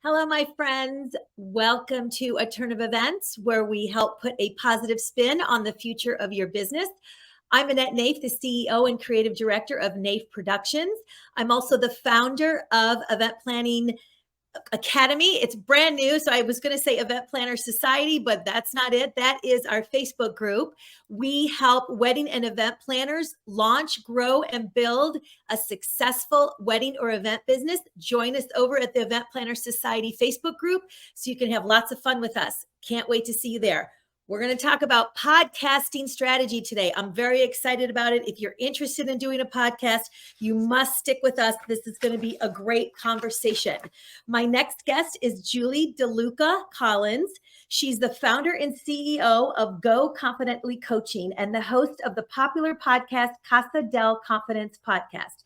Hello, my friends. Welcome to A Turn of Events, where we help put a positive spin on the future of your business. I'm Annette, the CEO and creative director of Naif Productions. I'm also the founder of Event Planning Academy. It's brand new. So I was going to say Event Planner Society, but that's not it. That is our Facebook group. We help wedding and event planners launch, grow, and build a successful wedding or event business. Join us over at the Event Planner Society Facebook group so you can have lots of fun with us. Can't wait to see you there. We're going to talk about podcasting strategy today. I'm very excited about it. If you're interested in doing a podcast, you must stick with us. This is going to be a great conversation. My next guest is Julie DeLucca-Collins. She's the founder and CEO of Go Confidently Coaching and the host of the popular podcast Casa De Confidence Podcast.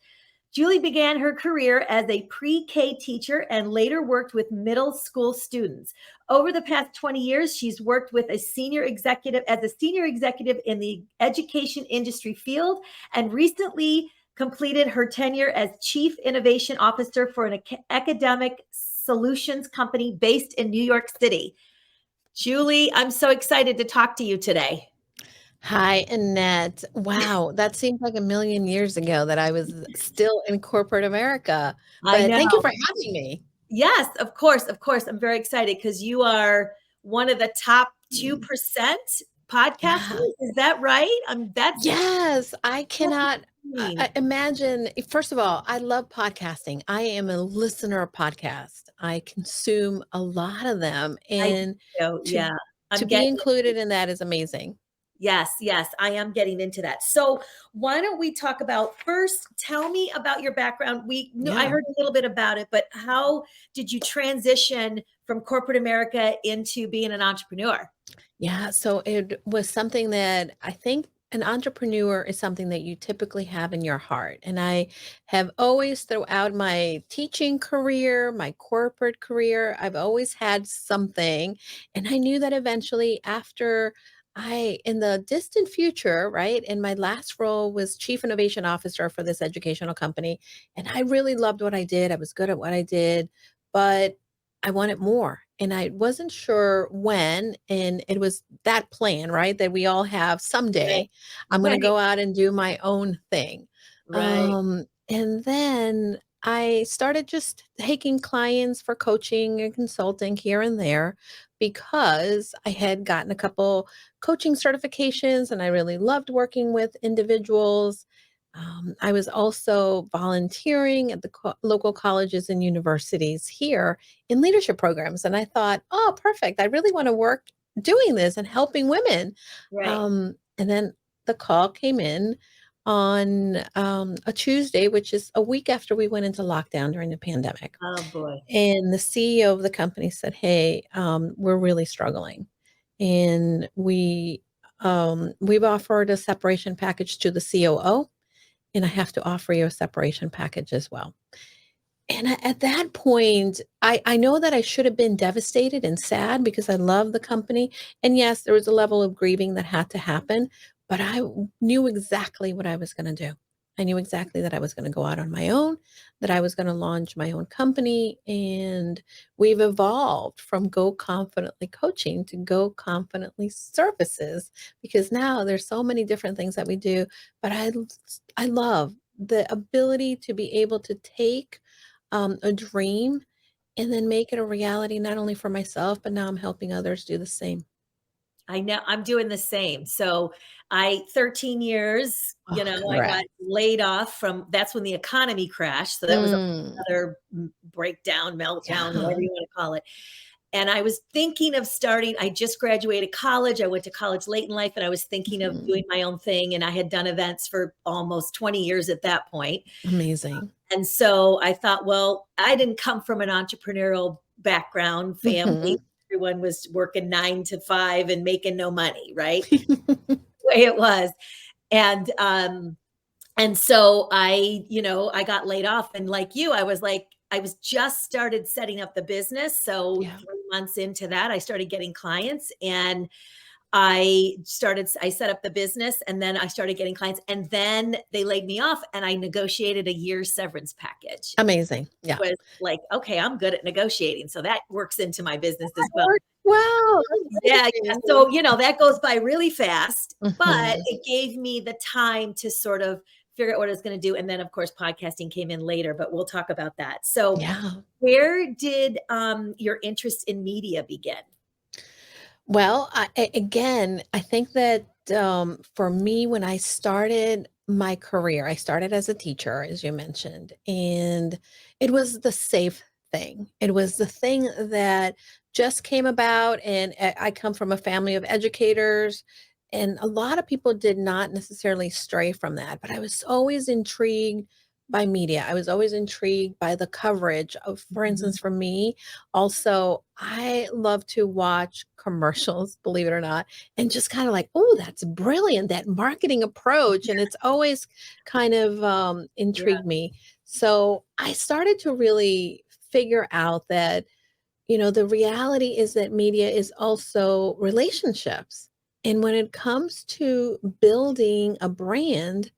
Julie began her career as a pre-K teacher and later worked with middle school students. Over the past 20 years, she's worked with a senior executive in the education industry field and recently completed her tenure as Chief Innovation Officer for an academic solutions company based in New York City. Julie, I'm so excited to talk to you today. Hi, Annette. Wow, that seems like a million years ago that I was still in corporate America. I But know. thank you for having me. Yes, of course. I'm very excited because you are one of the top 2% podcasters. Yeah. Is that right? Yes, I cannot amazing. imagine. First of all, I love podcasting. I am a listener of podcasts. I consume a lot of them, and So, to yeah, to I'm be getting included in that is amazing. Yes, I am getting into that. So why don't we talk about first, tell me about your background. I Yeah. heard a little bit about it, but how did you transition from corporate America into being an entrepreneur? Yeah, so it was something that I think an entrepreneur is something that you typically have in your heart. And I have always, throughout my teaching career, my corporate career, I've always had something. And I knew that eventually, after in the distant future, right? And my last role was Chief Innovation Officer for this educational company. And I really loved what I did. I was good at what I did, but I wanted more. And I wasn't sure when, and it was that plan, right? That we all have someday. I'm going to Right, go out and do my own thing. right. And then I started just taking clients for coaching and consulting here and there because I had gotten a couple coaching certifications and I really loved working with individuals. I was also volunteering at the local colleges and universities here in leadership programs. And I thought, oh, perfect. I really want to work doing this and helping women. Right. And then the call came in on a Tuesday, which is a week after we went into lockdown during the pandemic. Oh boy. And the CEO of the company said, hey, we're really struggling. And we've offered a separation package to the COO, and I have to offer you a separation package as well. And at that point, I know that I should have been devastated and sad because I love the company. And yes, there was a level of grieving that had to happen, but knew exactly what I was going to do. I knew exactly that I was going to go out on my own, that I was going to launch my own company. And we've evolved from Go Confidently Coaching to Go Confidently Services because now there's so many different things that we do. But I love the ability to be able to take a dream and then make it a reality, not only for myself, but now I'm helping others do the same. I know I'm doing the same. So 13 years, Oh, I got congrats. laid off that's when the economy crashed. So that was Mm, another breakdown, meltdown, yeah. whatever you want to call it. And I was thinking of I just graduated college. I went to college late in life and I was thinking of Mhm. doing my own thing. And I had done events for almost 20 years at that point. Amazing. And so I thought, well, I didn't come from an entrepreneurial background family. Mhm. Everyone was working 9 to 5 and making no money, right? The way it was. And so I got laid off. And like you, I was just started setting up the business. So Yeah. 3 months into that, I started getting clients. And I set up the business, and then I started getting clients, and then they laid me off, and I negotiated a year's severance package. Amazing. Yeah. Was like, okay, I'm good at negotiating. So that works into my business as well. Wow. Yeah. So, that goes by really fast, but Mhm. it gave me the time to sort of figure out what I was going to do. And then, of course, podcasting came in later, but we'll talk about that. So Yeah. where did your interest in media begin? Well, again, I think that for me, when I started my career, I started as a teacher, as you mentioned, and it was the safe thing. It was the thing that just came about. And I come from a family of educators, and a lot of people did not necessarily stray from that. But I was always intrigued by media. I was always intrigued by the coverage of, for instance, for me, also, I love to watch commercials, believe it or not, and just kind of like, oh, that's brilliant, that marketing approach. And it's always kind of Yeah. intrigued me. So I started to really figure out that, the reality is that media is also relationships. And when it comes to building a brand,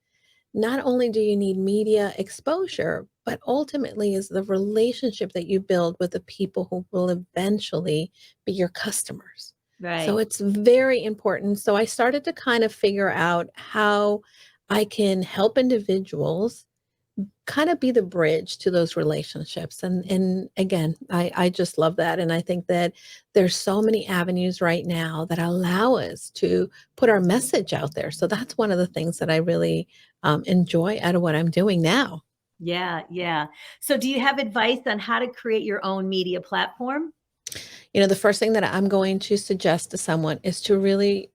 not only do you need media exposure, but ultimately is the relationship that you build with the people who will eventually be your customers. So Right. it's very important. So I started to kind of figure out how I can help individuals kind of be the bridge to those relationships. And again, I just love that. And I think that there's so many avenues right now that allow us to put our message out there. So that's one of the things that I really enjoy out of what I'm doing now. Yeah. Yeah. So do you have advice on how to create your own media platform? The first thing that I'm going to suggest to someone is to really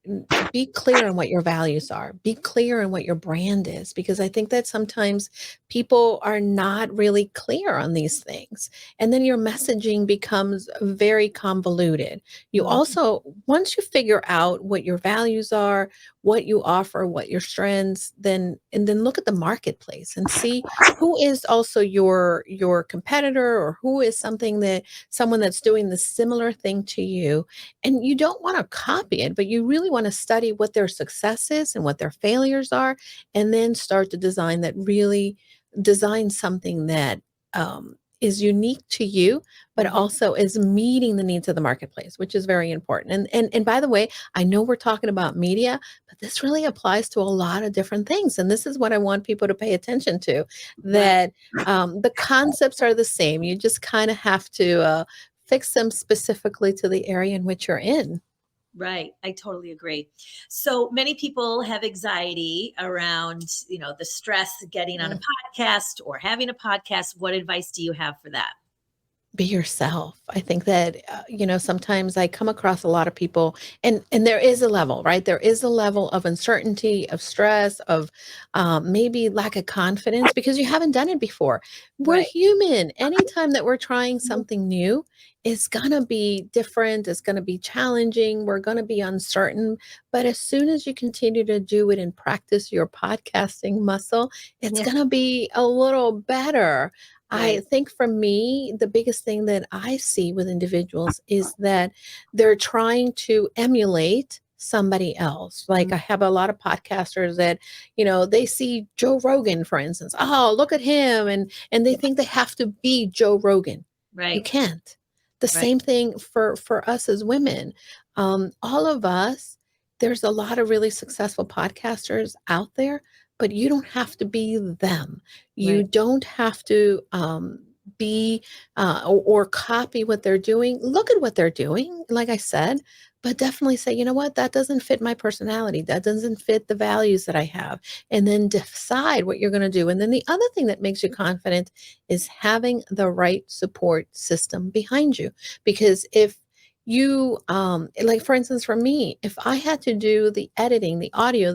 be clear on what your values are. Be clear on what your brand is, because I think that sometimes people are not really clear on these things. And then your messaging becomes very convoluted. You Mhm. also, once you figure out what your values are, what you offer, what your strengths, then look at the marketplace and see who is also your competitor, or who is someone that's doing the similar thing to you. And you don't want to copy it, but you really want to study what their success is and what their failures are, and then start to design something that is unique to you, but Mhm. also is meeting the needs of the marketplace, which is very important. And by the way, I know we're talking about media, but this really applies to a lot of different things. And this is what I want people to pay attention to, Right. that the concepts are the same. You just kind of have to fix them specifically to the area in which you're in. Right. I totally agree. So many people have anxiety around, the stress getting on a Mm. podcast or having a podcast. What advice do you have for that? Be yourself. I think that sometimes I come across a lot of people, and there is a level, right? There is a level of uncertainty, of stress, of maybe lack of confidence because you haven't done it before. We're Right. human. Anytime that we're trying something new, it's gonna be different. It's gonna be challenging. We're gonna be uncertain. But as soon as you continue to do it and practice your podcasting muscle, it's Yeah. gonna be a little better. I Right. think for me, the biggest thing that I see with individuals is that they're trying to emulate somebody else. Like, Mm. I have a lot of podcasters that, they see Joe Rogan, for instance. Oh, look at him. And they think they have to be Joe Rogan. You Right. can't. The Right. same thing for us as women. All of us, there's a lot of really successful podcasters out there, but you don't have to be them. You Right. don't have to be or copy what they're doing. Look at what they're doing, like I said, but definitely say, you know what, that doesn't fit my personality. That doesn't fit the values that I have. And then decide what you're going to do. And then the other thing that makes you confident is having the right support system behind you. Because if you, like for instance, for me, if I had to do the editing, the audio,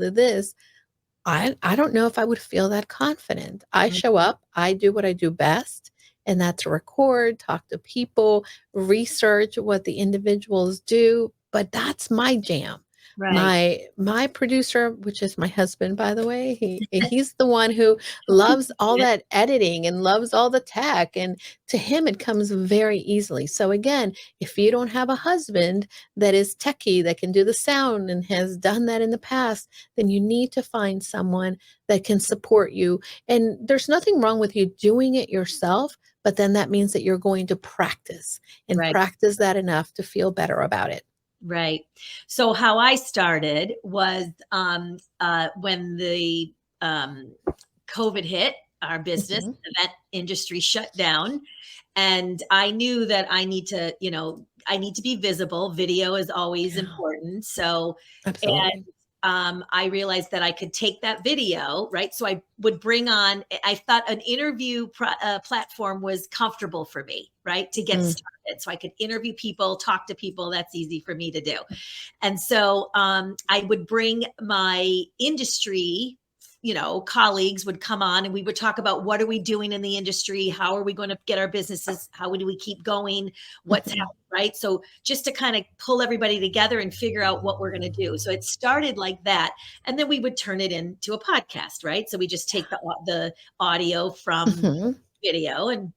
I don't know if I would feel that confident. I show Mhm. up, I do what I do best, and that's record, talk to people, research what the individuals do, but that's my jam. Right. My producer, which is my husband, by the way, he's the one who loves all that editing and loves all the tech, and to him it comes very easily. So again, if you don't have a husband that is techie, that can do the sound and has done that in the past, then you need to find someone that can support you. And there's nothing wrong with you doing it yourself, but then that means that you're going to practice and Right. practice that enough to feel better about it. Right. So how I started was when the COVID hit, our business Mhm. event industry shut down. And I knew that I need to, I need to be visible. Video is always Yeah, important. So, absolutely. I realized that I could take that video, right? So I would bring on, I thought an interview platform was comfortable for me, right? To get Mm. started. So I could interview people, talk to people. That's easy for me to do. And so I would bring my industry, colleagues would come on and we would talk about what are we doing in the industry? How are we going to get our businesses? How do we keep going? What's Mhm. happening, right? So just to kind of pull everybody together and figure out what we're going to do. So it started like that. And then we would turn it into a podcast, right? So we just take the audio from Mhm. video and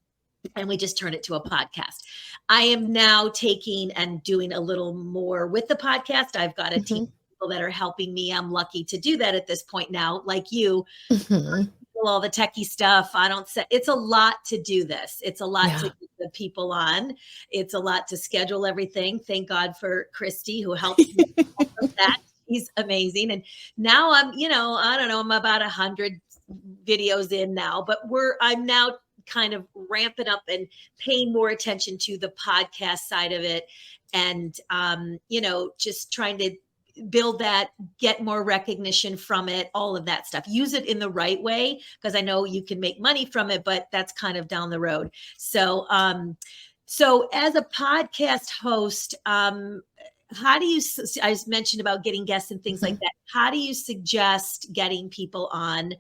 we just turn it to a podcast. I am now taking and doing a little more with the podcast. I've got a team Mhm. of people that are helping me. I'm lucky to do that at this point now, like you, Mhm. all the techie stuff. I don't say it's a lot to do this. It's a lot to Yeah. get the people on. It's a lot to schedule everything. Thank God for Christy who helps me with that. She's amazing. And now I don't know, I'm about 100 videos in now, but I'm now kind of ramping up and paying more attention to the podcast side of it. And, just trying to build that, get more recognition from it, all of that stuff. Use it in the right way because I know you can make money from it, but that's kind of down the road. So as a podcast host, how do you, I just mentioned about getting guests and things like Mhm. that. How do you suggest getting people on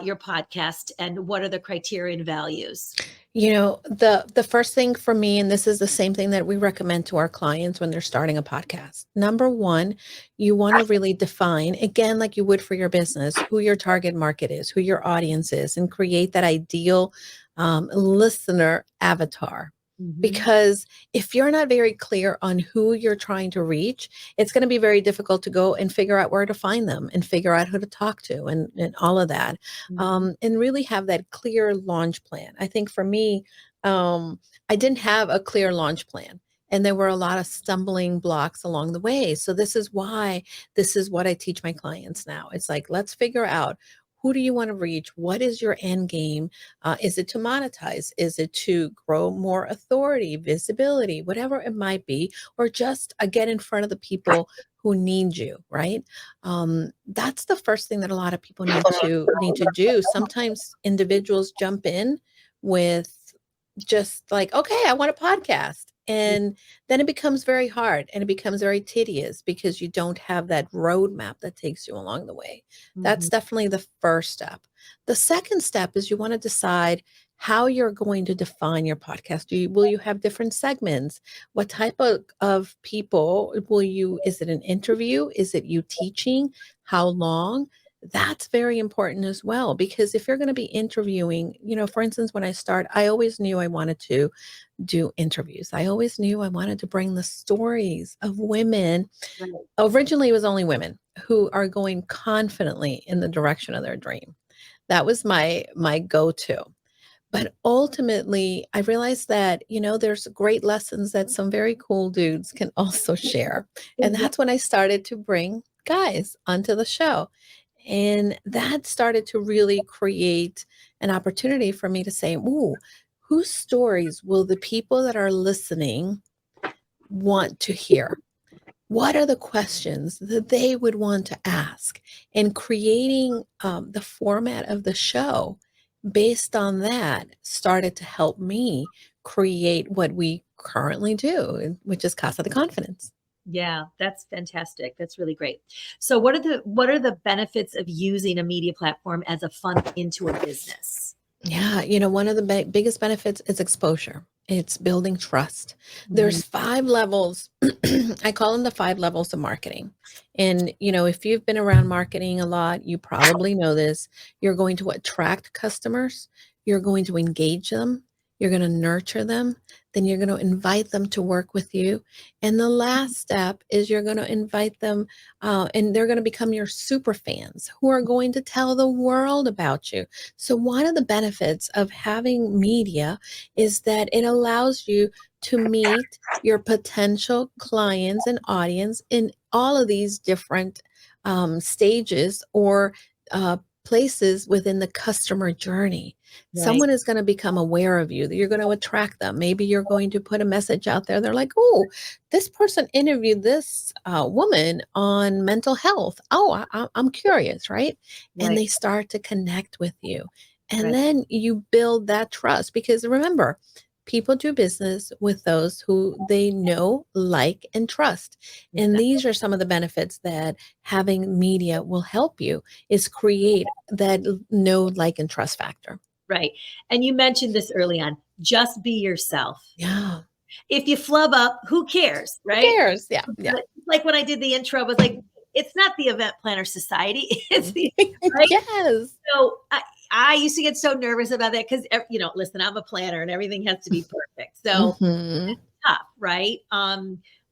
your podcast, and what are the criteria and values? The first thing for me, and this is the same thing that we recommend to our clients when they're starting a podcast. Number one, you want to really define, again, like you would for your business, who your target market is, who your audience is, and create that ideal listener avatar. Mhm. Because if you're not very clear on who you're trying to reach, it's going to be very difficult to go and figure out where to find them and figure out who to talk to and all of that. Mhm. And really have that clear launch plan. I think for me, I didn't have a clear launch plan. And there were a lot of stumbling blocks along the way. So this is what I teach my clients now. It's like, let's figure out, who do you want to reach? What is your end game? Is it to monetize? Is it to grow more authority, visibility, whatever it might be, or just get in front of the people who need you, right? That's the first thing that a lot of people need to do. Sometimes individuals jump in with just like, okay, I want a podcast. And then it becomes very hard and it becomes very tedious because you don't have that roadmap that takes you along the way. That's Mhm. definitely the first step. The second step is you want to decide how you're going to define your podcast. Will you have different segments? What type of people will you, is it an interview? Is it you teaching? How long? That's very important as well, because if you're going to be interviewing, for instance, when I start, I always knew I wanted to do interviews. I always knew I wanted to bring the stories of women. Right. Originally, it was only women who are going confidently in the direction of their dream. That was my go-to. But ultimately, I realized that, there's great lessons that some very cool dudes can also share. And Exactly. that's when I started to bring guys onto the show. And that started to really create an opportunity for me to say, ooh, whose stories will the people that are listening want to hear? What are the questions that they would want to ask? And creating the format of the show based on that started to help me create what we currently do, which is Casa de Confidence. Yeah, that's fantastic. That's really great. So what are the benefits of using a media platform as a funnel into a business? Yeah, one of the biggest benefits is exposure. It's building trust. Mhm. There's 5 levels. I call them the 5 levels of marketing. And, if you've been around marketing a lot, you probably know this. You're going to attract customers, you're going to engage them, you're going to nurture them, then you're going to invite them to work with you. And the last step is you're going to invite them, and they're going to become your super fans who are going to tell the world about you. So, one of the benefits of having media is that it allows you to meet your potential clients and audience in all of these different stages or places within the customer journey. Right. Someone is going to become aware of you, that you're going to attract them. Maybe you're going to put a message out there. They're like, oh, this person interviewed this woman on mental health. Oh, I'm curious, right? And Right. they start to connect with you. And Right. then you build that trust because remember, people do business with those who they know, like, and trust. And Exactly. these are some of the benefits that having media will help you is create that know, like, and trust factor. Right. And you mentioned this early on. Just be yourself. Yeah. If you flub up, who cares, Who right? cares? Yeah. Yeah. Like when I did the intro, I was like, it's not the Event Planner Society. It's the right. Yes. So I used to get so nervous about that because listen, I'm a planner and everything has to be perfect. So Hmm. tough, right?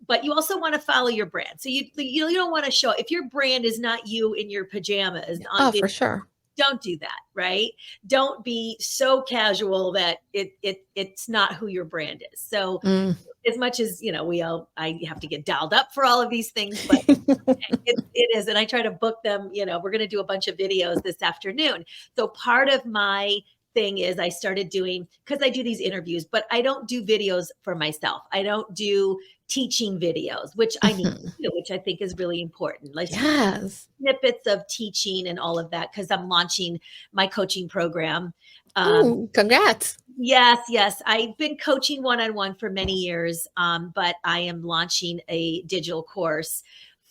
But you also want to follow your brand. So you don't want to show if your brand is not you in your pajamas on Oh, video. for sure. Don't do that, right? Don't be so casual that it's not who your brand is. So Mm. as much as I have to get dialed up for all of these things, but it is, and I try to book them. We're going to do a bunch of videos this afternoon. So part of my thing is I started doing because I do these interviews, but I don't do videos for myself. I don't do teaching videos, which I need Mhm. to do, which I think is really important. Like Yes. snippets of teaching and all of that because I'm launching my coaching program. Oh, congrats. Yes. I've been coaching one-on-one for many years, but I am launching a digital course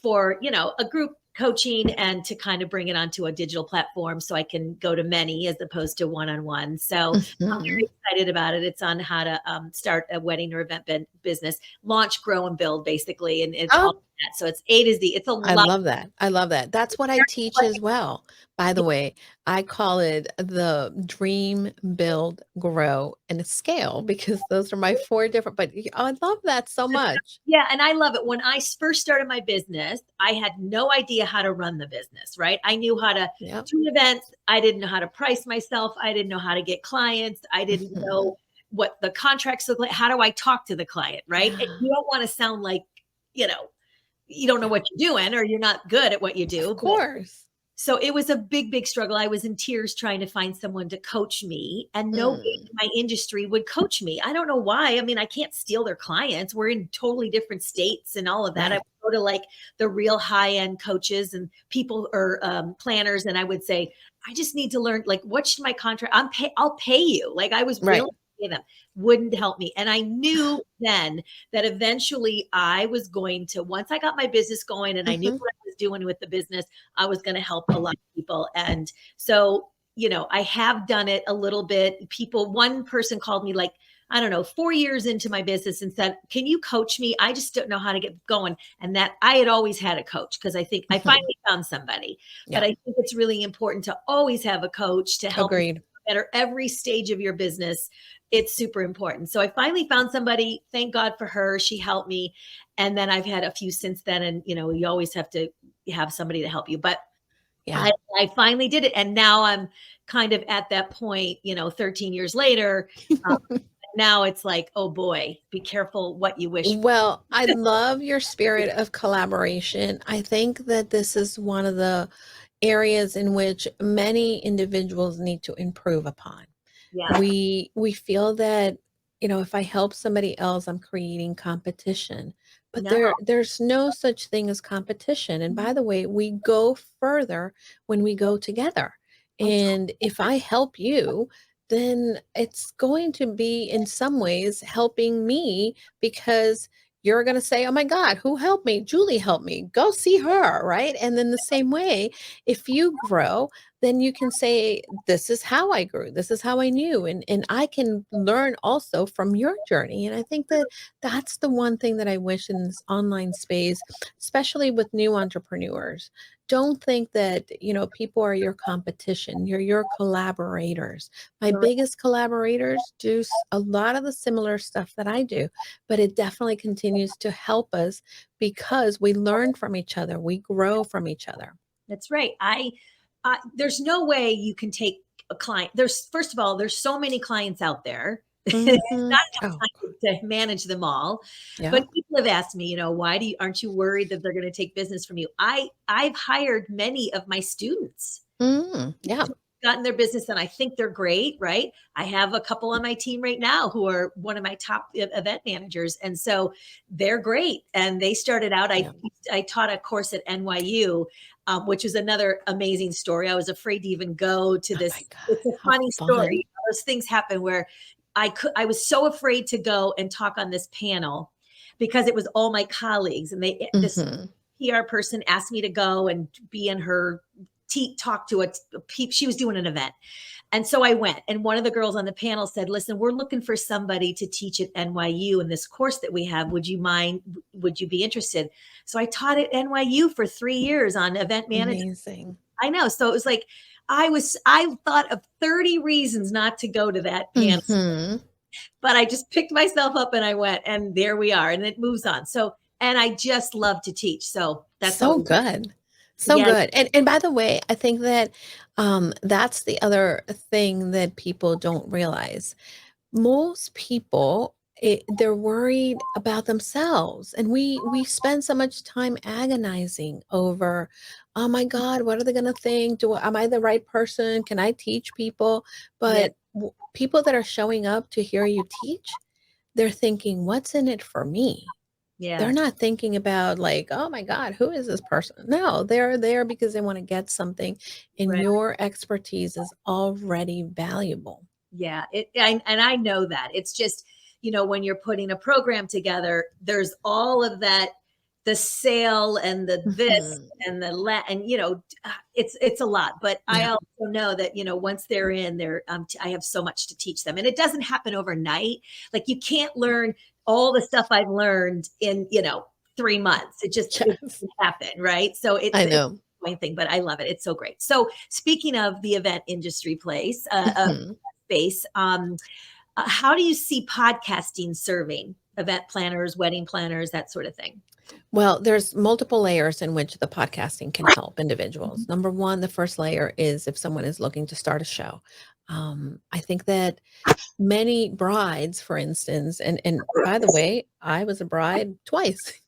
for, a group coaching and to kind of bring it onto a digital platform so I can go to many as opposed to one-on-one. So I'm Mhm. very excited about it. It's on how to start a wedding or event business, launch, grow, and build, basically. And it's all Oh, that. So it's A to Z. It's a I lot. love that. I love that. That's what I teach as well. By the way, I call it the dream, build, grow, and scale because those are my 4 different, but I love that so much. Yeah, and I love it. When I first started my business, I had no idea how to run the business, right? I knew how to Yep. do events. I didn't know how to price myself. I didn't know how to get clients. I didn't Mhm. know what the contracts look like. How do I talk to the client, right? And Yeah. you don't want to sound like, you know, you don't know Yeah. what you're doing or you're not good at what you Of do. But course. so it was a big, big struggle. I was in tears trying to find someone to coach me, and nobody Mm. in my industry would coach me. I don't know why. I mean, I can't steal their clients. We're in totally different states and all of that. I Right. would go to like the real high end coaches and people or planners, and I would say, I just need to learn. Like, what should my contract? I'll pay you. Like, I was Right. willing to pay them. Wouldn't help me, and I knew then that eventually I was going to. Once I got my business going, and I knew Mhm. what I was doing with the business, I was going to help a lot of people. And so, I have done it a little bit. One person called me like, I don't know, 4 years into my business and said, can you coach me? I just don't know how to get going. And that I had always had a coach because I think I Mhm. finally found somebody. But Yeah. I think it's really important to always have a coach to help you Agreed. better every stage of your business. It's super important. So I finally found somebody. Thank God for her. She helped me. And then I've had a few since then. And, you always have to have somebody to help you. But Yeah. I finally did it. And now I'm kind of at that point, 13 years later. Um, now it's like, oh boy, be careful what you wish for. Well, I love your spirit of collaboration. I think that this is one of the areas in which many individuals need to improve upon. Yeah. We feel that, if I help somebody else, I'm creating competition. But No. there's no such thing as competition. And by the way, we go further when we go together. And if I help you, then it's going to be in some ways helping me because you're going to say, oh my God, who helped me? Julie helped me. Go see her. Right. And then the same way, if you grow, then you can say, this is how I grew, this is how I knew, and I can learn also from your journey. And I think that that's the one thing that I wish in this online space, especially with new entrepreneurs. Don't think that, people are your competition. You're your collaborators. My Correct. biggest collaborators do a lot of the similar stuff that I do, but it definitely continues to help us because we learn from each other. We grow from each other. That's right. There's no way you can take a client. First of all, there's so many clients out there. Not Mhm. enough Oh, time to manage them all. yeah. But people have asked me, why aren't you worried that they're going to take business from you? I've hired many of my students, Yeah. gotten their business, and I think they're great, right? I have a couple on my team right now who are one of my top event managers. And so they're great. And they started out, Yeah. I taught a course at NYU, which is another amazing story. I was afraid to even go to Oh my this. It's God. a How funny story. fun. Those things happen where I was so afraid to go and talk on this panel because it was all my colleagues, and this Mhm. PR person asked me to go and be in her talk to she was doing an event. And so I went, and one of the girls on the panel said, listen, we're looking for somebody to teach at NYU in this course that we have. Would you mind? Would you be interested? So I taught at NYU for 3 years on event management. Amazing. I know. So it was like, I thought of 30 reasons not to go to that panel, Mhm. but I just picked myself up and I went, and there we are. And it moves on. So, and I just love to teach. So that's So always, good. So yeah, good. And by the way, I think that that's the other thing that people don't realize. Most people, they're worried about themselves, and we spend so much time agonizing over, oh my God, what are they going to think? Am I the right person? Can I teach people? yeah, But people that are showing up to hear you teach, they're thinking, what's in it for me? They're yeah, not thinking about like, oh my God, who is this person? No, they're there because they want to get something, and right. your expertise is already valuable. Yeah, and I know that. It's just, when you're putting a program together, there's all of that, the sale and the this Mhm. and and it's a lot. But I Yeah. also know that, once they're in there, I have so much to teach them, and it doesn't happen overnight. Like, you can't learn all the stuff I've learned in 3 months. It Yes. doesn't happen, right? So I it's know. one thing, but I love it. It's so great. So speaking of the event industry place, Mhm. space. How do you see podcasting serving event planners, wedding planners, that sort of thing? Well, there's multiple layers in which the podcasting can help individuals. Mhm. Number one, the first layer is if someone is looking to start a show. I think that many brides, for instance, and by the way, I was a bride twice.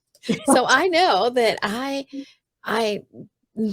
So I know that I I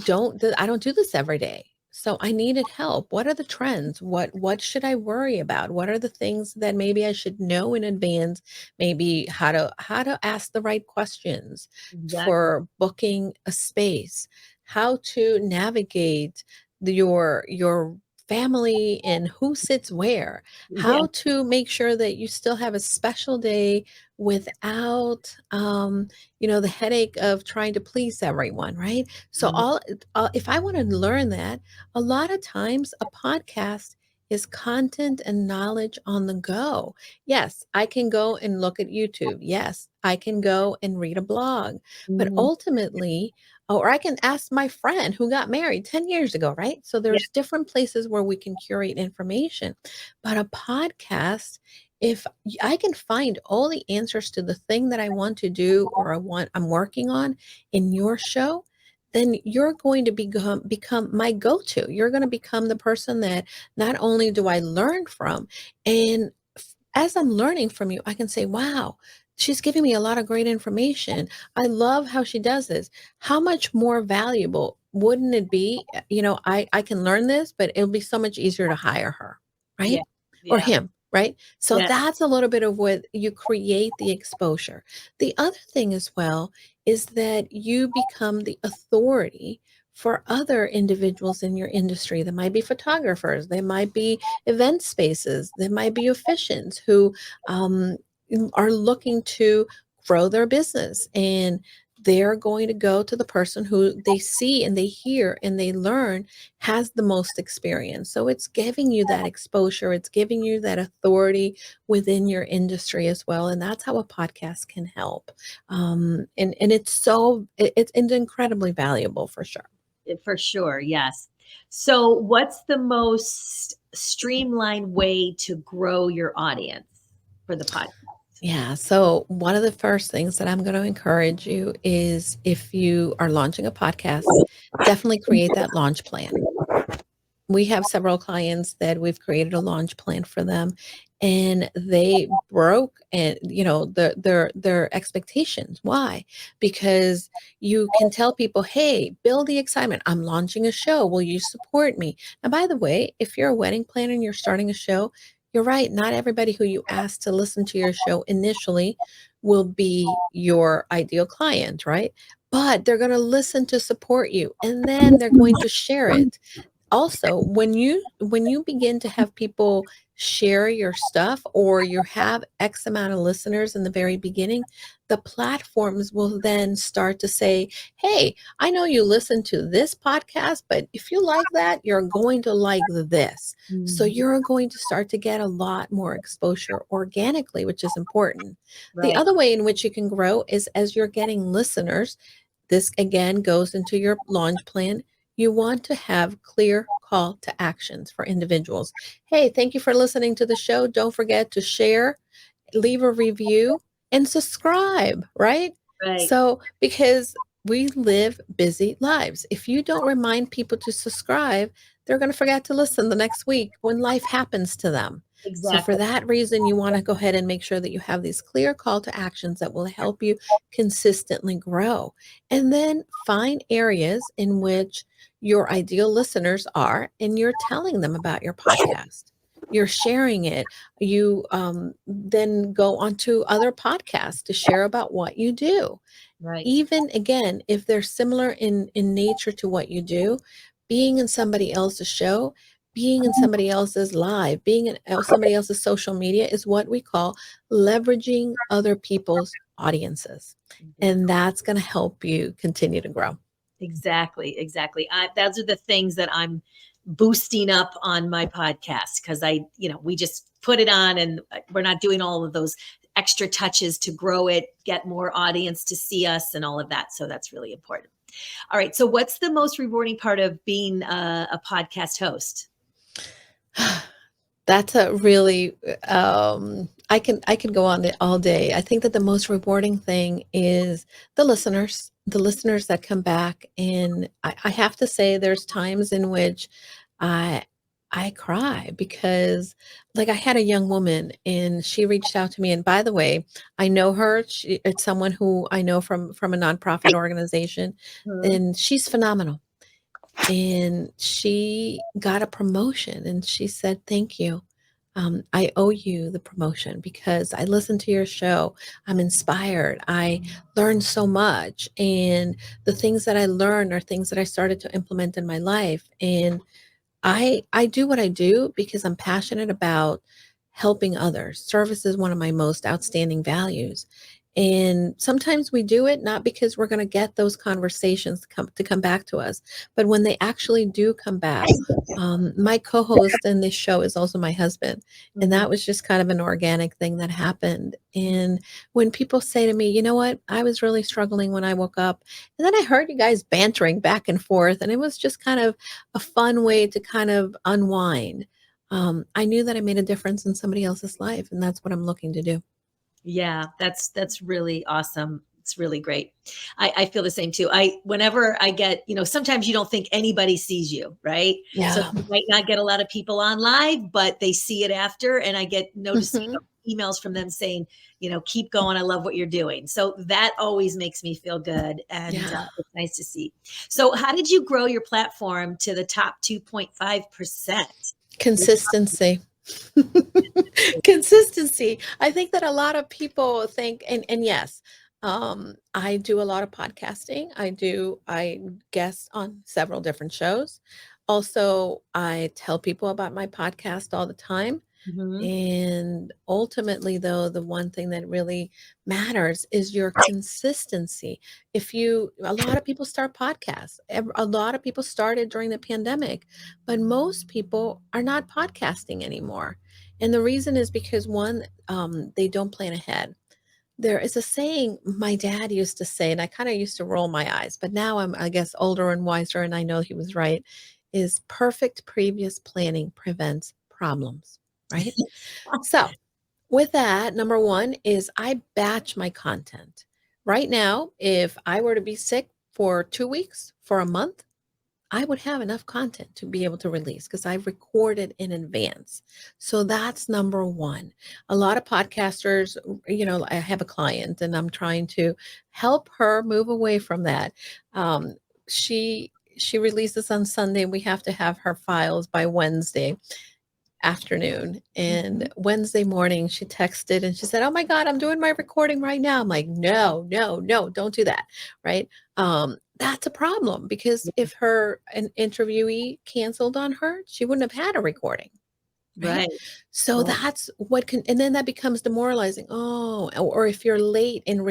don't do this every day. So I needed help. What are the trends? What should I worry about? What are the things that maybe I should know in advance? Maybe how to ask the right questions Exactly. for booking a space, how to navigate your family and who sits where, Yeah. how to make sure that you still have a special day without the headache of trying to please everyone, right? So Mm, if I want to learn that, a lot of times a podcast is content and knowledge on the go. Yes, I can go and look at YouTube. Yes, I can go and read a blog. But mhm. ultimately, or I can ask my friend who got married 10 years ago, right? So Yeah. there's different places where we can curate information. But a podcast, if I can find all the answers to the thing that I want to do or I'm working on in your show, then you're going to become my go-to. You're going to become the person that not only do I learn from, and as I'm learning from you, I can say, wow, she's giving me a lot of great information. I love how she does this. How much more valuable wouldn't it be? I can learn this, but it'll be so much easier to hire her, Yeah. right? Or Yeah. him, right? So Yeah. that's a little bit of what you create the exposure. The other thing as well is that you become the authority for other individuals in your industry. There might be photographers, there might be event spaces, there might be officiants who are looking to grow their business. And they're going to go to the person who they see and they hear and they learn has the most experience. So it's giving you that exposure, it's giving you that authority within your industry as well. And that's how a podcast can help. And it's incredibly valuable for sure. For sure, yes. So, what's the most streamlined way to grow your audience for the podcast? Yeah. So, one of the first things that I'm going to encourage you is if you are launching a podcast, definitely create that launch plan. We have several clients that we've created a launch plan for them, and they broke and their expectations. Why? Because you can tell people, hey, build the excitement. I'm launching a show. Will you support me? And by the way, if you're a wedding planner and you're starting a show, you're right. Not everybody who you ask to listen to your show initially will be your ideal client, right? But they're going to listen to support you, and then they're going to share it. Also, when you begin to have people share your stuff, or you have X amount of listeners in the very beginning, the platforms will then start to say, hey, I know you listen to this podcast, but if you like that, you're going to like this. So you're going to start to get a lot more exposure organically, which is important. The Right. other way in which you can grow is as you're getting listeners. This again goes into your launch plan. You want to have clear call to actions for individuals. Hey, thank you for listening to the show. Don't forget to share, leave a review, and subscribe, right? Right. So, because we live busy lives, if you don't remind people to subscribe, they're going to forget to listen the next week when life happens to them. So, for Exactly. that reason, you want to go ahead and make sure that you have these clear call to actions that will help you consistently grow. And then find areas in which your ideal listeners are, and you're telling them about your podcast. You're sharing it. You then go onto other podcasts to share about what you do. Right. Even again, if they're similar in nature to what you do, being in somebody else's show, being in somebody else's live, being in somebody else's social media is what we call leveraging other people's audiences. And that's going to help you continue to grow. Exactly. Exactly. Those are the things that I'm boosting up on my podcast, because we just put it on, and we're not doing all of those extra touches to grow it, get more audience to see us and all of that. So that's really important. All right. So what's the most rewarding part of being a podcast host? That's a really I can go on it all day. I think that the most rewarding thing is the listeners that come back, and I have to say there's times in which I I cry because like I had a young woman and she reached out to me, and by the way, I know her. It's someone who I know from a nonprofit organization, Mhm. and she's phenomenal. And she got a promotion, and she said, thank you. I owe you the promotion because I listened to your show. I'm inspired. I learned so much. And the things that I learned are things that I started to implement in my life. And I do what I do because I'm passionate about helping others. Service is one of my most outstanding values. And sometimes we do it not because we're going to get those conversations to come back to us, but when they actually do come back. My co-host in this show is also my husband, and Mhm. that was just kind of an organic thing that happened. And when people say to me, you know what, I was really struggling when I woke up, and then I heard you guys bantering back and forth, and it was just kind of a fun way to kind of unwind. I knew that I made a difference in somebody else's life, and that's what I'm looking to do. Yeah, that's really awesome. It's really great. I feel the same too. Whenever I get, sometimes you don't think anybody sees you, right? So Yeah. you might not get a lot of people on live, but they see it after, and I get Mhm. emails from them saying, keep going. I love what you're doing. So that always makes me feel good, and Yeah. it's nice to see. So how did you grow your platform to the top 2.5%? Consistency. Consistency. I think that a lot of people think, and yes, I do a lot of podcasting. I guest on several different shows. Also, I tell people about my podcast all the time. Mhm. And ultimately, though, the one thing that really matters is your consistency. A lot of people start podcasts. A lot of people started during the pandemic, but most people are not podcasting anymore. And the reason is because one, they don't plan ahead. There is a saying my dad used to say, and I kind of used to roll my eyes, but now I'm, I guess, older and wiser, and I know he was right, is perfect previous planning prevents problems, right? So, with that, number one is I batch my content. Right now, if I were to be sick for 2 weeks, for a month, I would have enough content to be able to release because I've recorded in advance. So that's number one. A lot of podcasters, I have a client and I'm trying to help her move away from that. Um, she releases on Sunday and we have to have her files by Wednesday afternoon. And Mhm. Wednesday morning, she texted and she said, "Oh my God, I'm doing my recording right now." I'm like, "No, no, no, don't do that." Right. That's a problem because if an interviewee canceled on her, she wouldn't have had a recording. Right. Right. So Right. that's what can, and then that becomes demoralizing. Oh, or if you're late in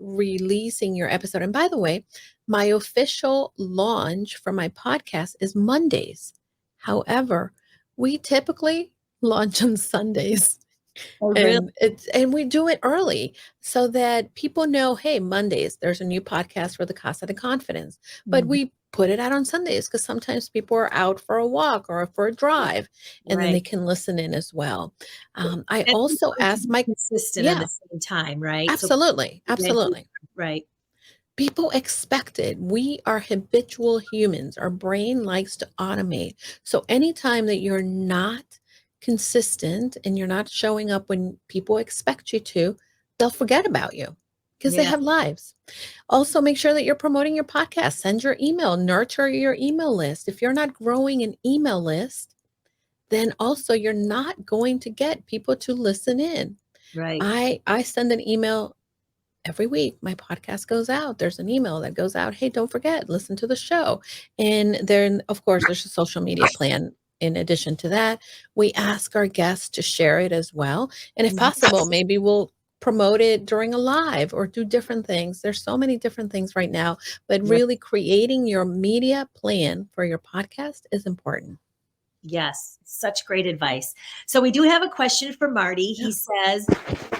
releasing your episode. And by the way, my official launch for my podcast is Mondays. However, we typically launch on Sundays. Oh, really? And we do it early so that people know, hey, Mondays, there's a new podcast for the Casa de Confidence. But Mhm. we put it out on Sundays because sometimes people are out for a walk or for a drive, and then Right. they can listen in as well. I And also people to asked be my consistent at yeah, the same time, right? So absolutely, yeah, absolutely. right. People expect it. We are habitual humans. Our brain likes to automate. So anytime that you're not consistent and you're not showing up when people expect you to, they'll forget about you because they Yeah. have lives. Also, make sure that you're promoting your podcast. Send your email, nurture your email list. If you're not growing an email list, then also you're not going to get people to listen in. Right. I send an email every week. My podcast goes out. There's an email that goes out. Hey, don't forget, listen to the show. And then, of course, there's a social media plan. In addition to that, we ask our guests to share it as well. And if Mhm. possible, maybe we'll promote it during a live or do different things. There's so many different things right now, but Right. really creating your media plan for your podcast is important. Yes, such great advice. So we do have a question for Marty. Yeah. He says,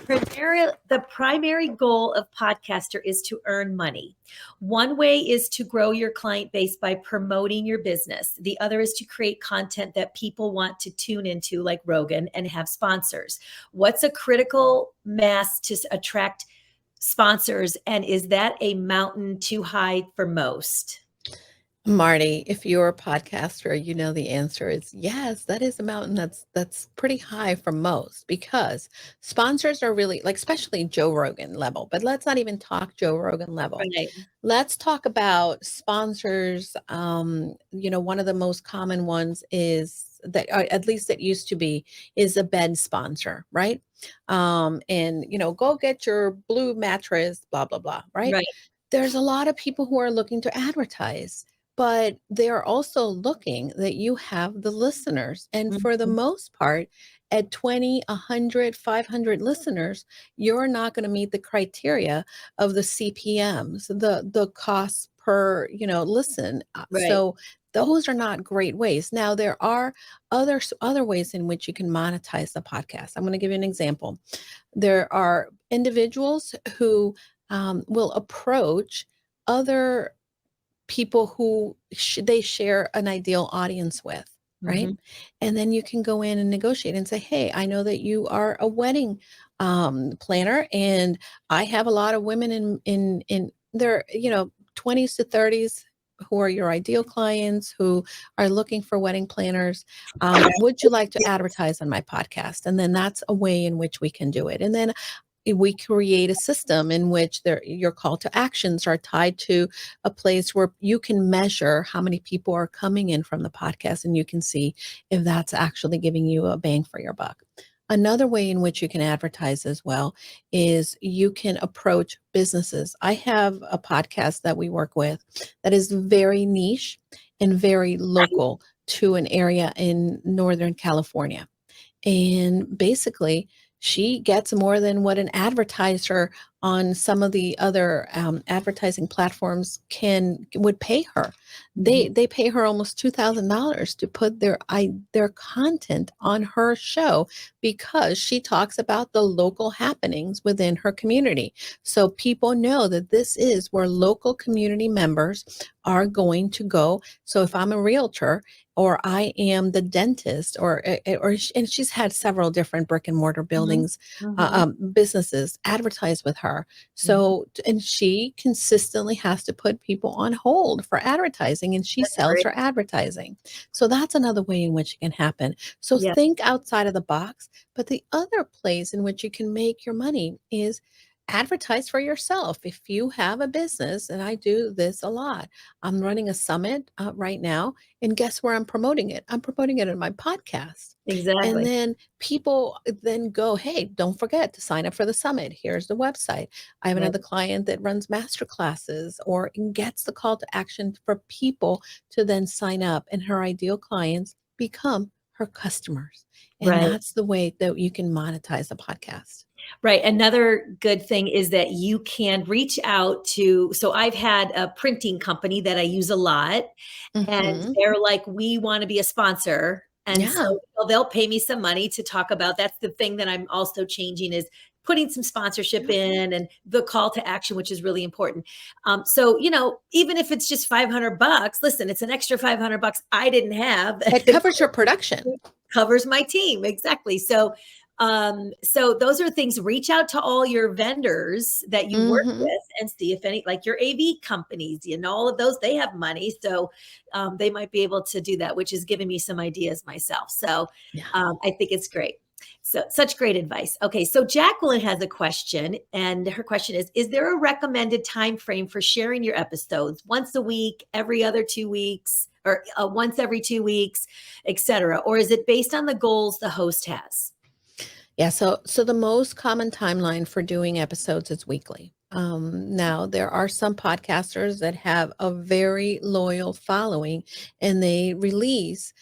the primary goal of podcaster is to earn money. One way is to grow your client base by promoting your business. The other is to create content that people want to tune into, like Rogan, and have sponsors. What's a critical mass to attract sponsors? And is that a mountain too high for most? Marty, if you're a podcaster, you know the answer is yes, that is a mountain that's pretty high for most because sponsors are really like especially Joe Rogan level, but let's not even talk Joe Rogan level. Right. Let's talk about sponsors. One of the most common ones is that, or at least it used to be, is a bed sponsor, right? And go get your blue mattress, blah blah blah, right? Right. There's a lot of people who are looking to advertise, but they are also looking that you have the listeners. And for the Mhm. most part, at 20, 100, 500 listeners, you're not going to meet the criteria of the CPMs, the cost per, listen. Right. So those are not great ways. Now there are other ways in which you can monetize the podcast. I'm going to give you an example. There are individuals who will approach other people who they share an ideal audience with, right? Mhm. And then you can go in and negotiate and say, hey, I know that you are a wedding planner, and I have a lot of women in their 20s to 30s who are your ideal clients who are looking for wedding planners. Would you like to advertise on my podcast? And then that's a way in which we can do it. And then we create a system in which your call to actions are tied to a place where you can measure how many people are coming in from the podcast, and you can see if that's actually giving you a bang for your buck. Another way in which you can advertise as well is you can approach businesses. I have a podcast that we work with that is very niche and very local to an area in Northern California. And basically, she gets more than what an advertiser on some of the other advertising platforms would pay her. Mhm. They pay her almost $2,000 to put their content on her show because she talks about the local happenings within her community. So people know that this is where local community members are going to go. So if I'm a realtor, or I am the dentist, and she's had several different brick and mortar Mhm. buildings, Mhm. businesses advertise with her. Mhm. So, and she consistently has to put people on hold for advertising, and she That's sells great. her advertising. So that's another way in which it can happen. So Yeah. think outside of the box. But the other place in which you can make your money is advertise for yourself. If you have a business, and I do this a lot, I'm running a summit right now. And guess where I'm promoting it? I'm promoting it in my podcast. And Exactly. then people then go, hey, don't forget to sign up for the summit. Here's the website. I have Right. another client that runs master classes or gets the call to action for people to then sign up. And her ideal clients become her customers. And Right. that's the way that you can monetize a podcast. Right. Another good thing is that you can reach out to, so I've had a printing company that I use a lot, and Hmm. they're like, we want to be a sponsor. And so Yeah. they'll pay me some money to talk about. That's the thing that I'm also changing, is putting some sponsorship in, and the call to action, which is really important. So, even if it's just $500, listen, it's an extra $500 I didn't have. It covers your production. Covers my team. Exactly. So those are things. Reach out to all your vendors that you work Hmm. with and see if any, like your AV companies, all of those, they have money. So they might be able to do that, which is giving me some ideas myself. So Yeah. I think it's great. So such great advice. Okay. So Jacqueline has a question, and her question is there a recommended time frame for sharing your episodes? Once a week, every other 2 weeks, or once every 2 weeks, etc.? Or is it based on the goals the host has? Yeah, so the most common timeline for doing episodes is weekly. Now there are some podcasters that have a very loyal following and they release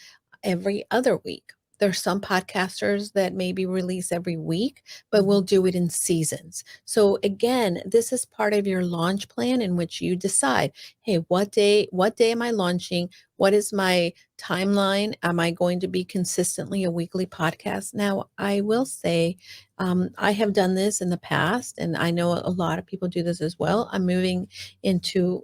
every other week. There's some podcasters that maybe release every week, but will Mhm. do it in seasons. So again, this is part of your launch plan in which you decide, hey, what day am I launching? What is my timeline? Am I going to be consistently a weekly podcast? Now, I will say, I have done this in the past, and I know a lot of people do this as well. I'm moving into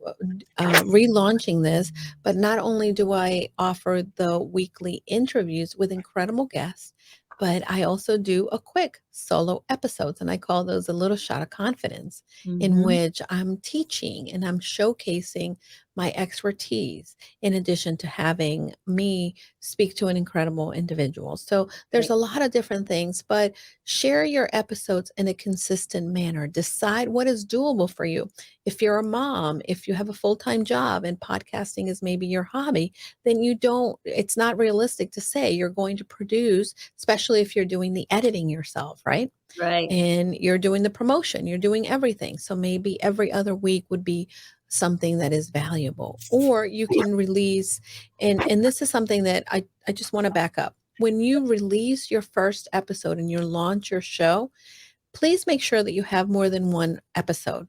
relaunching this, but not only do I offer the weekly interviews with incredible guests, but I also do a quick solo episodes, and I call those a little shot of confidence, in Mhm. which I'm teaching and I'm showcasing my expertise in addition to having me speak to an incredible individual. So there's Right. a lot of different things, but share your episodes in a consistent manner. Decide what is doable for you. If you're a mom, if you have a full-time job and podcasting is maybe your hobby, then it's not realistic to say you're going to produce, especially if you're doing the editing yourself, right? Right. And you're doing the promotion, you're doing everything. So maybe every other week would be something that is valuable. Or you can release, and this is something that I just want to back up. When you release your first episode and you launch your show, please make sure that you have more than one episode.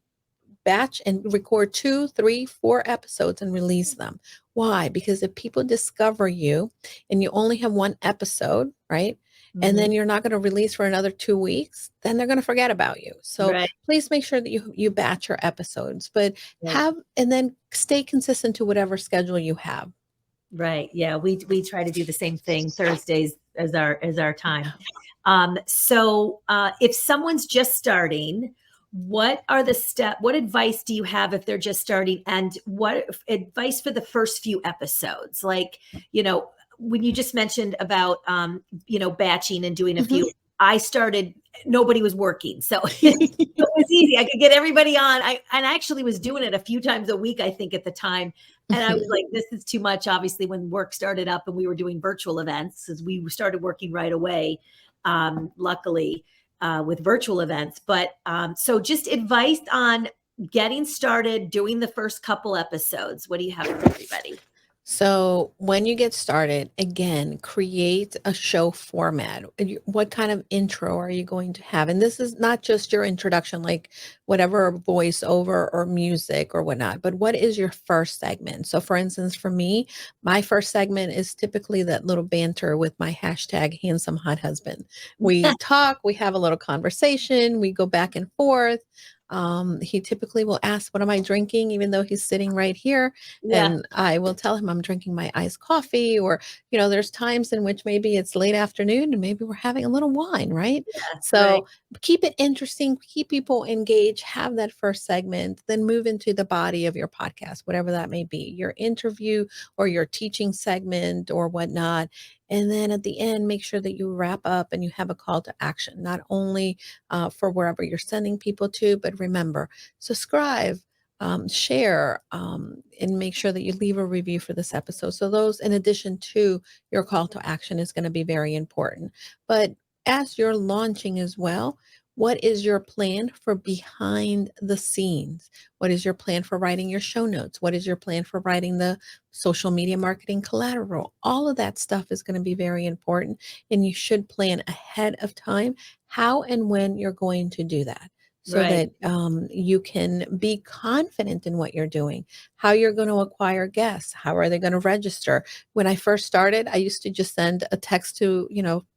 Batch and record 2, 3, 4 episodes and release them. Why? Because if people discover you and you only have one episode, right? And Mhm. then you're not going to release for another 2 weeks, then they're going to forget about you. So Right. please make sure that you batch your episodes, but Right. and then stay consistent to whatever schedule you have. Right. Yeah. We try to do the same thing. Thursdays as our time. Yeah. So if someone's just starting, what advice do you have if they're just starting, and what advice for the first few episodes? Like, when you just mentioned about, batching and doing a Mhm. few, I started, nobody was working. So it was easy. I could get everybody on. I actually was doing it a few times a week, I think, at the time. And I was Mhm. like, this is too much, obviously, when work started up and we were doing virtual events, because we started working right away, luckily, with virtual events. But so just advice on getting started, doing the first couple episodes. What do you have for everybody? So when you get started, again, create a show format. What kind of intro are you going to have? And this is not just your introduction, like whatever voiceover or music or whatnot, but what is your first segment? So for instance, for me, my first segment is typically that little banter with my hashtag handsome hot husband. We talk, we have a little conversation, we go back and forth. He typically will ask, what am I drinking? Even though he's sitting right here. Yeah. And I will tell him I'm drinking my iced coffee, or, there's times in which maybe it's late afternoon and maybe we're having a little wine, right? Yeah. Right. So keep it interesting, keep people engaged, have that first segment, then move into the body of your podcast, whatever that may be, your interview or your teaching segment or whatnot. And then at the end, make sure that you wrap up and you have a call to action, not only for wherever you're sending people to, but remember, subscribe, share, and make sure that you leave a review for this episode. So those, in addition to your call to action, is going to be very important. But as you're launching as well, what is your plan for behind the scenes? What is your plan for writing your show notes? What is your plan for writing the social media marketing collateral? All of that stuff is going to be very important, and you should plan ahead of time how and when you're going to do that, so Right. that you can be confident in what you're doing, how you're going to acquire guests, how are they going to register. When I first started, I used to just send a text to,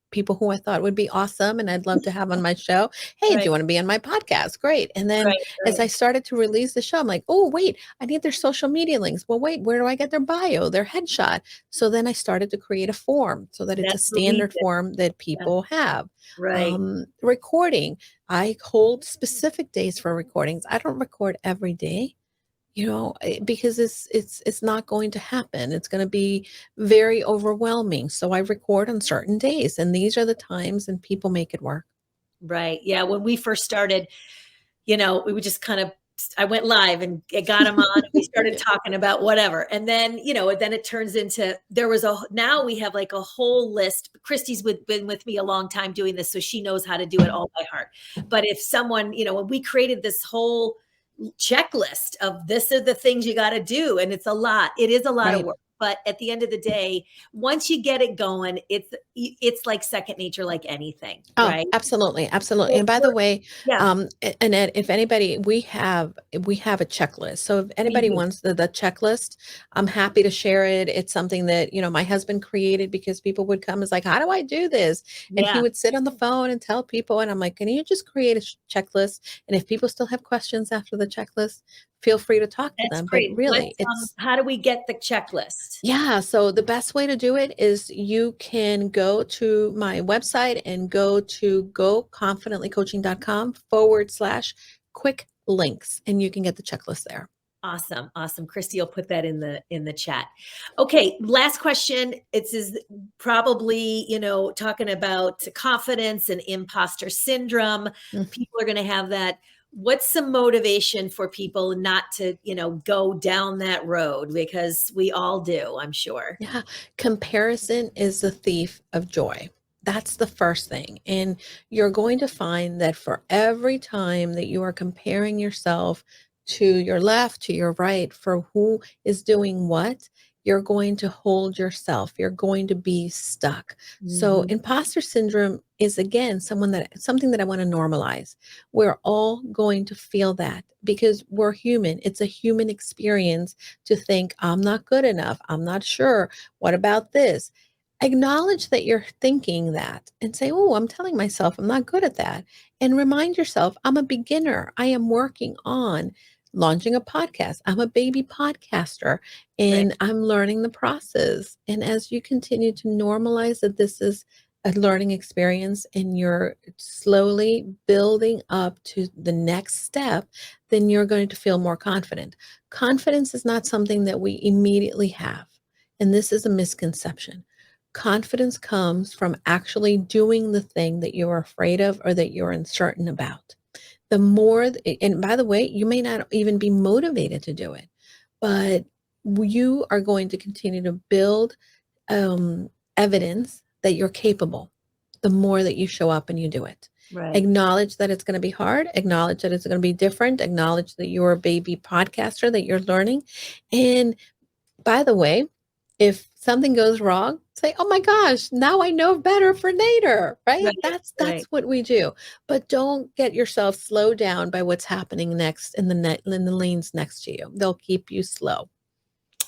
people who I thought would be awesome and I'd love to have on my show. Hey, do Right. you want to be on my podcast? Great. And then Right. as I Right. started to release the show, I'm like, oh, wait, I need their social media links. Well, wait, where do I get their bio, their headshot? So then I started to create a form so that it's a That's the lead. standard form that Yeah. people have. Right. Recording. I hold specific days for recordings. I don't record every day, because it's not going to happen. It's going to be very overwhelming. So I record on certain days, and these are the times, and people make it work. Right. Yeah. When we first started, we would just kind of, I went live and it got him on. And we started talking about whatever. And then, then it turns into, now we have like a whole list. Christy's been with me a long time doing this, so she knows how to do it all by heart. But if someone, when we created this whole checklist of this are the things you got to do, and it is a lot of Right. work. But at the end of the day, once you get it going, it's like second nature, like anything, Oh, right? absolutely, absolutely. And by the way, Yeah, Annette, if anybody, we have a checklist. So if we anybody do. wants the checklist, I'm happy to share it. It's something that, my husband created because people would come as like, how do I do this? And he Yeah. would sit on the phone and tell people, and I'm like, can you just create a checklist? And if people still have questions after the checklist, feel free to talk to That's them. But great. really, it's How do we get the checklist? yeah. So the best way to do it is you can go to my website and go to goconfidentlycoaching.com/quick links, and you can get the checklist there. Awesome. Awesome. Christy will put that in the chat. Okay. Last question. It's is probably, talking about confidence and imposter syndrome. Mm. People are going to have that. What's some motivation for people not to, go down that road? Because we all do, I'm sure. Yeah. Comparison is the thief of joy. That's the first thing. And you're going to find that for every time that you are comparing yourself to your left, to your right, for who is doing what, you're going to hold yourself. You're going to be stuck. So Mhm. imposter syndrome is, again, something that I want to normalize. We're all going to feel that because we're human. It's a human experience to think, I'm not good enough. I'm not sure. What about this? Acknowledge that you're thinking that and say, oh, I'm telling myself I'm not good at that. And remind yourself, I'm a beginner. I am working on launching a podcast. I'm a baby podcaster Right. and I'm learning the process. And as you continue to normalize that this is a learning experience and you're slowly building up to the next step, then you're going to feel more confident. Confidence is not something that we immediately have. And this is a misconception. Confidence comes from actually doing the thing that you're afraid of or that you're uncertain about. The more, and by the way, you may not even be motivated to do it, but you are going to continue to build evidence that you're capable the more that you show up and you do it. Right. Acknowledge that it's going to be hard, acknowledge that it's going to be different, acknowledge that you're a baby podcaster, that you're learning. And by the way, if something goes wrong, say, "Oh my gosh, now I know better for later," right? Right, That's right. what we do. But don't get yourself slowed down by what's happening next in the lanes next to you. They'll keep you slow.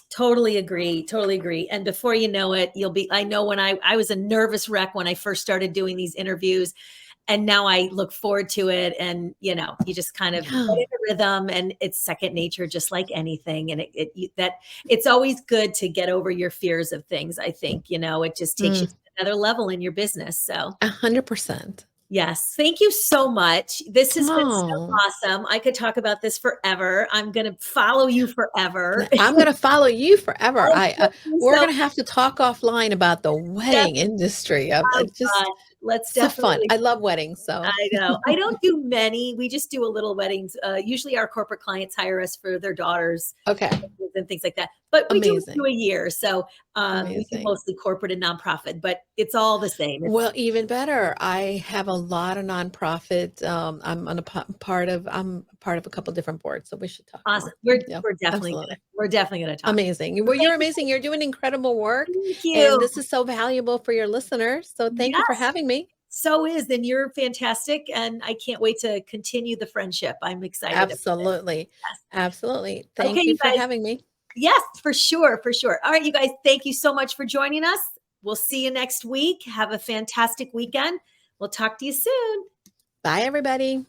Totally agree. Totally agree. And before you know it, I know when I was a nervous wreck when I first started doing these interviews, and now I look forward to it. And, you just kind of get Yeah. in a rhythm, and it's second nature, just like anything. And it's always good to get over your fears of things. I think, it just takes you Mm, to another level in your business. So 100%. yes, thank you so much. This has been so Oh. awesome. I could talk about this forever. I'm going to follow you forever. I'm gonna follow you forever. Oh, thank you We're so gonna have to talk offline about the wedding industry. Oh Just gosh, let's so fun. definitely. I love weddings, so I know. I don't do many. We just do a little weddings. Usually our corporate clients hire us for their daughters okay, and things like that. But we do amazing, a year. So we do amazing. mostly corporate and nonprofit, but it's all the same. It's Well, even better. I have a lot of nonprofit. I'm part of a couple different boards, so we should talk awesome. more. We're Yeah, we're definitely gonna absolutely. we're definitely gonna talk. Amazing. Well, Well, you're thank you. amazing. You're doing incredible work, Thank and you. this is so valuable for your listeners. So thank you for Yes, having me. so is. And you're fantastic. And I can't wait to continue the friendship. I'm excited about it. Absolutely. Yes. Absolutely. Okay, Thank you you for guys. having me. Yes, for sure, for sure. All right, you guys, thank you so much for joining us. We'll see you next week. Have a fantastic weekend. We'll talk to you soon. Bye, everybody.